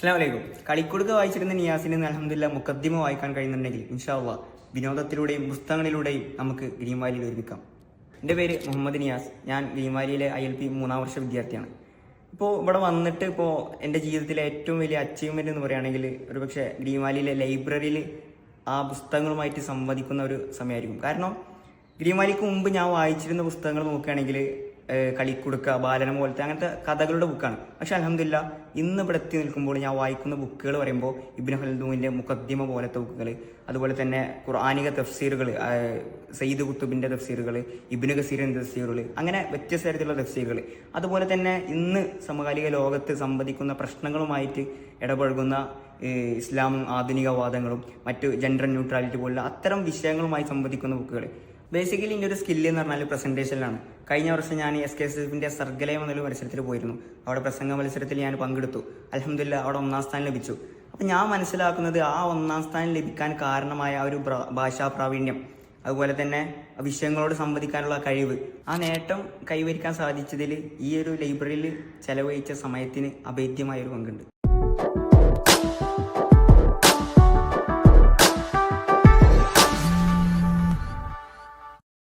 അസ്സലാമു അലൈക്കും. കളിക്കുടുക്ക വായിച്ചിരുന്ന നിയാസിന് അൽഹംദുലില്ലാഹ് മുഖദ്ദിമ വായിക്കാൻ കഴിയുന്നുണ്ടെങ്കിൽ ഇൻഷാ അല്ലാഹ് വിനോദത്തിലൂടെയും പുസ്തകങ്ങളിലൂടെയും നമുക്ക് ഗ്രീൻ വാലിയിൽ ഒരുമിക്കാം. എൻ്റെ പേര് മുഹമ്മദ് നിയാസ്. ഞാൻ ഗ്രീൻ വാലിയിലെ ILP 3-ാം വർഷ വിദ്യാർത്ഥിയാണ്. ഇപ്പോൾ ഇവിടെ വന്നിട്ട് എൻ്റെ ജീവിതത്തിലെ ഏറ്റവും വലിയ അച്ചീവ്മെൻ്റ് എന്ന് പറയുകയാണെങ്കിൽ ഒരുപക്ഷെ ഗ്രീൻ വാലിയിലെ ലൈബ്രറിയിൽ ആ പുസ്തകങ്ങളുമായിട്ട് സംവദിക്കുന്ന ഒരു സമയമായിരിക്കും. കാരണം ഗ്രീൻ വാലിക്ക് മുമ്പ് ഞാൻ വായിച്ചിരുന്ന പുസ്തകങ്ങൾ നോക്കുകയാണെങ്കിൽ കളിക്കുടുക്ക, ബാലനം പോലത്തെ അങ്ങനത്തെ കഥകളുടെ ബുക്കാണ്. പക്ഷെ അൽഹംദുലില്ലാഹ് ഇന്ന് ഇവിടെ എത്തി നിൽക്കുമ്പോൾ ഞാൻ വായിക്കുന്ന ബുക്കുകൾ പറയുമ്പോൾ ഇബ്നു ഖൽദൂനിൻ്റെ മുഖദ്ദിമ പോലത്തെ ബുക്കുകൾ, അതുപോലെ തന്നെ ഖുർആനിക തഫ്സീറുകൾ, സയ്യിദ് ഖുത്തുബിൻ്റെ തഫ്സീറുകൾ, ഇബ്നു കസീറിൻ്റെ തഫ്സീറുകൾ, അങ്ങനെ വ്യത്യസ്ത തരത്തിലുള്ള തഫ്സീറുകൾ, അതുപോലെ തന്നെ ഇന്ന് സമകാലിക ലോകത്ത് സംവദിക്കുന്ന പ്രശ്നങ്ങളുമായിട്ട് ഇടപഴകുന്ന ഇസ്ലാമും ആധുനികവാദങ്ങളും മറ്റു ജെൻഡർ ന്യൂട്രാലിറ്റി പോലുള്ള അത്തരം വിഷയങ്ങളുമായി സംവദിക്കുന്ന ബുക്കുകൾ. ബേസിക്കലി എൻ്റെ ഒരു സ്കില്ല് എന്ന് പറഞ്ഞാൽ പ്രസൻറ്റേഷനിലാണ്. കഴിഞ്ഞ വർഷം ഞാൻ SKSFിൻ്റെ സർഗലയം എന്നൊരു മത്സരത്തിൽ പോയിരുന്നു. അവിടെ പ്രസംഗ മത്സരത്തിൽ ഞാൻ പങ്കെടുത്തു. അൽഹംദുലില്ലാഹ് അവിടെ 1-ാം സ്ഥാനം ലഭിച്ചു. അപ്പം ഞാൻ മനസ്സിലാക്കുന്നത് ആ 1-ാം സ്ഥാനം ലഭിക്കാൻ കാരണമായ ഒരു ഭാഷാ പ്രാവീണ്യം, അതുപോലെ തന്നെ വിഷയങ്ങളോട് സംവദിക്കാനുള്ള കഴിവ്, ആ നേട്ടം കൈവരിക്കാൻ സാധിച്ചതിൽ ഈ ഒരു ലൈബ്രറിയിൽ ചെലവഴിച്ച സമയത്തിന് അഭേദ്യമായൊരു പങ്കുണ്ട്.